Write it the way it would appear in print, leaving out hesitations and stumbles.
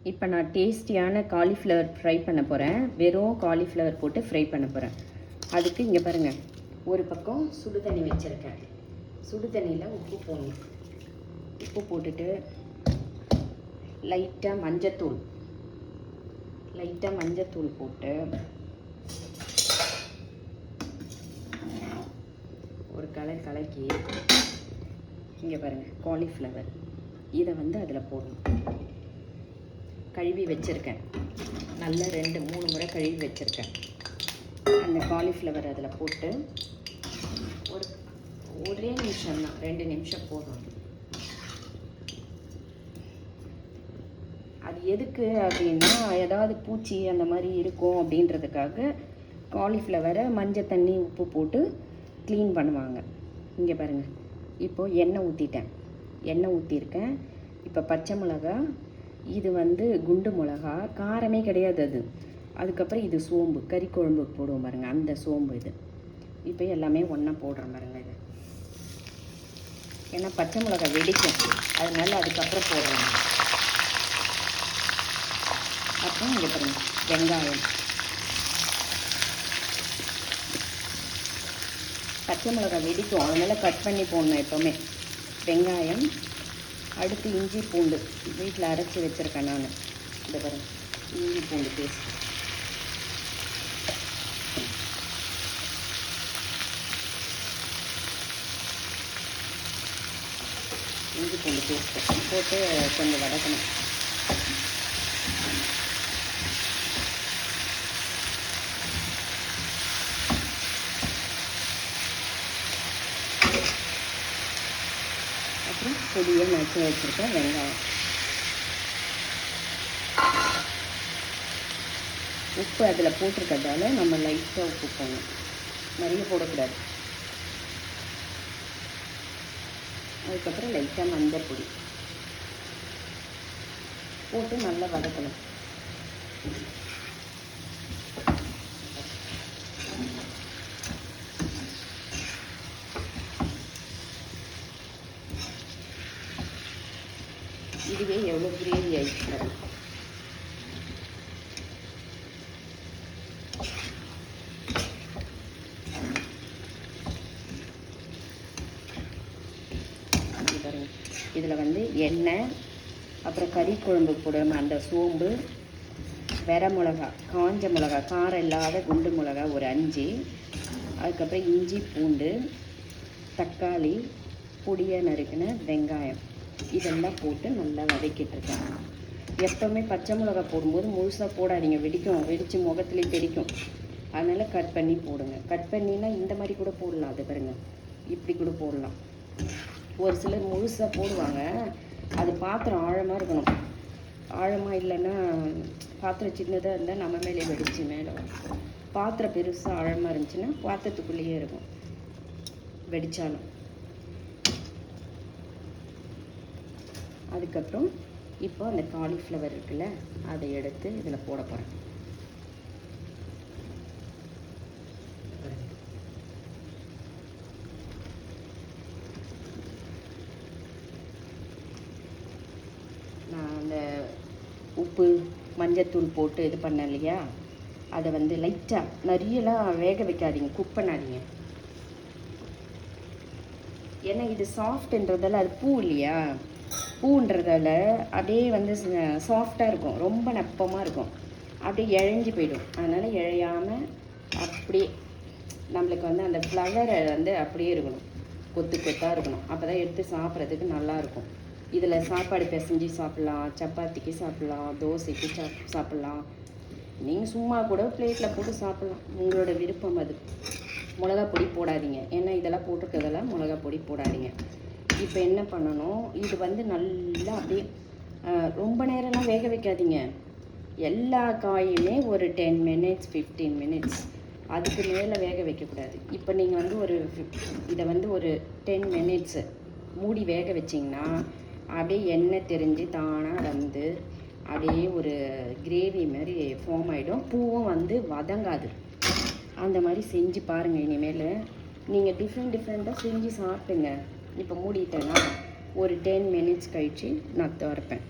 இப்போ நான் டேஸ்டியான காலிஃப்ளவர் ஃப்ரை பண்ண போகிறேன். வெறும் காலிஃப்ளவர் போட்டு ஃப்ரை பண்ண போகிறேன். அதுக்கு இங்கே பாருங்கள், ஒரு பக்கம் சுடு தண்ணி வச்சுருக்கேன். சுடு தண்ணியில் உப்பு போடணும். உப்பு போட்டுட்டு லைட்டாக மஞ்சத்தூள் போட்டு ஒரு கலக்கி இங்கே பாருங்கள், காலிஃப்ளவர் இதை அதில் போடணும். கழுவி வச்சுருக்கேன், நல்லா 2-3 முறை கழுவி வச்சுருக்கேன். அந்த காலிஃப்ளவர் அதில் போட்டு ஒரே நிமிஷம் தான், 2 நிமிஷம் போதும். அது எதுக்கு அப்படின்னா, ஏதாவது பூச்சி அந்த மாதிரி இருக்கும் அப்படின்றதுக்காக காலிஃப்ளவரை மஞ்சள் தண்ணி உப்பு போட்டு க்ளீன் பண்ணுவாங்க. இங்கே பாருங்கள், இப்போது எண்ணெய் ஊற்றிருக்கேன். இப்போ பச்சை மிளகா, இது குண்டு மிளகா, காரமே கிடையாது அது. அதுக்கப்புறம் இது சோம்பு, கறி குழம்புக்கு போடுவோம் பாருங்கள், அந்த சோம்பு இது. இப்போ எல்லாமே ஒன்றா போடுறேன் பாருங்கள். இது ஏன்னா பச்சை மிளகா வெடிக்கும், அதனால அதுக்கப்புறம் போடுறேன். அப்புறம் இங்கே பாருங்கள், வெங்காயம். பச்சை மிளகா வெடிக்கும், அதனால் கட் பண்ணி போடணும் எப்போவுமே. வெங்காயம், அடுத்து இஞ்சி பூண்டு வீட்டில் அரைச்சி வச்சுருக்கேன் நான். இந்த பாருங்க, இஞ்சி பூண்டு பேஸ்ட். இஞ்சி பூண்டு பேஸ்ட்டு போட்டு கொஞ்சம் வதக்கணும். அப்புறம் பொடியை நச்சு வச்சுருக்கேன் வெங்காயம். உப்பு அதில் போட்டிருக்கிறதால நம்ம லைட்டாக உப்பு போடணும், நிறைய போடக்கூடாது. அதுக்கப்புறம் லைட்டாக மஞ்சள் பொடி போட்டு நல்லா வதக்கணும். இதுவே எவ்வளோ கிரேவி ஆயிடுச்சு. இதில் எண்ணெய், அப்புறம் கறி குழம்பு போடுவோம் அந்த சோம்பு, வெரை மிளகா, காஞ்ச மிளகா, காரம் இல்லாத குண்டு மிளகா ஒரு 5, அதுக்கப்புறம் இஞ்சி பூண்டு, தக்காளி, பொடியாக நறுக்கின வெங்காயம், இதெல்லாம் போட்டு நல்லா வதக்கிட்டுருக்கேன். எப்போவுமே பச்சை மிளகா போடும்போது முழுசாக போடாதீங்க, வெடித்து முகத்துலேயே தெரிக்கும். அதனால் கட் பண்ணி போடுங்க. கட் பண்ணினா இந்த மாதிரி கூட போடலாம். அது பாருங்கள், இப்படி கூட போடலாம். ஒரு சிலர் முழுசாக போடுவாங்க, அது பாத்திரம் ஆழமாக இருக்கணும். ஆழமாக இல்லைன்னா பாத்திரம் சின்னதாக இருந்தால் நம்ம மேலே வெடிச்சு மேலே வரும். பாத்திரம் பெருசாக ஆழமாக இருந்துச்சுன்னா பாத்திரத்துக்குள்ளேயே இருக்கும் வெடித்தாலும். அதுக்கப்புறம் இப்போ அந்த காலிஃப்ளவர் இருக்குல்ல, அதை எடுத்து இதில் போட போகிறேன். நான் அந்த உப்பு மஞ்சத்தூள் போட்டு இது பண்ணேன் இல்லையா, அதை லைட்டாக, நிறையலாம் வேக வைக்காதீங்க, குக் பண்ணாதீங்க. ஏன்னா இது சாஃப்ட்ன்றதால, அது பூ இல்லையா, பூன்றதால அப்படியே சாஃப்டாக இருக்கும், ரொம்ப நப்பமாக இருக்கும், அப்படியே இழைஞ்சி போயிடும். அதனால் இழையாமல் அப்படியே நம்மளுக்கு அந்த ஃப்ளவரை அப்படியே இருக்கணும், கொத்து கொத்தாக இருக்கணும். அப்போ தான் எடுத்து சாப்பிட்றதுக்கு நல்லாயிருக்கும். இதில் சாப்பாடு பிசைஞ்சு சாப்பிட்லாம், சப்பாத்திக்கு சாப்பிட்லாம், தோசைக்கு சாப்பிட்லாம். நீங்கள் சும்மா கூட பிளேட்டில் போட்டு சாப்பிட்லாம், உங்களோட விருப்பம் அது. மிளகா பொடி போடாதீங்க, ஏன்னா இதெல்லாம் போட்டிருக்கிறதெல்லாம் மிளகா பொடி போடாதீங்க. இப்போ என்ன பண்ணணும், இது நல்லா அப்படியே ரொம்ப நேரம்லாம் வேக வைக்காதீங்க. எல்லா காயுமே ஒரு 10 minutes 15 minutes, அதுக்கு மேலே வேக வைக்கக்கூடாது. இப்போ நீங்கள் இதை ஒரு 10 minutes மூடி வேக வச்சிங்கன்னா அப்படியே எண்ணெய் தெரிஞ்சு தானாக அப்படியே ஒரு கிரேவி மாதிரி ஃபார்ம் ஆகிடும். பூவும் வதங்காது. அந்த மாதிரி செஞ்சு பாருங்கள். இனிமேல் நீங்கள் டிஃப்ரெண்ட்டாக செஞ்சு சாப்பிடுங்க. இப்போ மூடிட்டேன்னா ஒரு 10 minutes கழித்து நான் திறப்பேன்.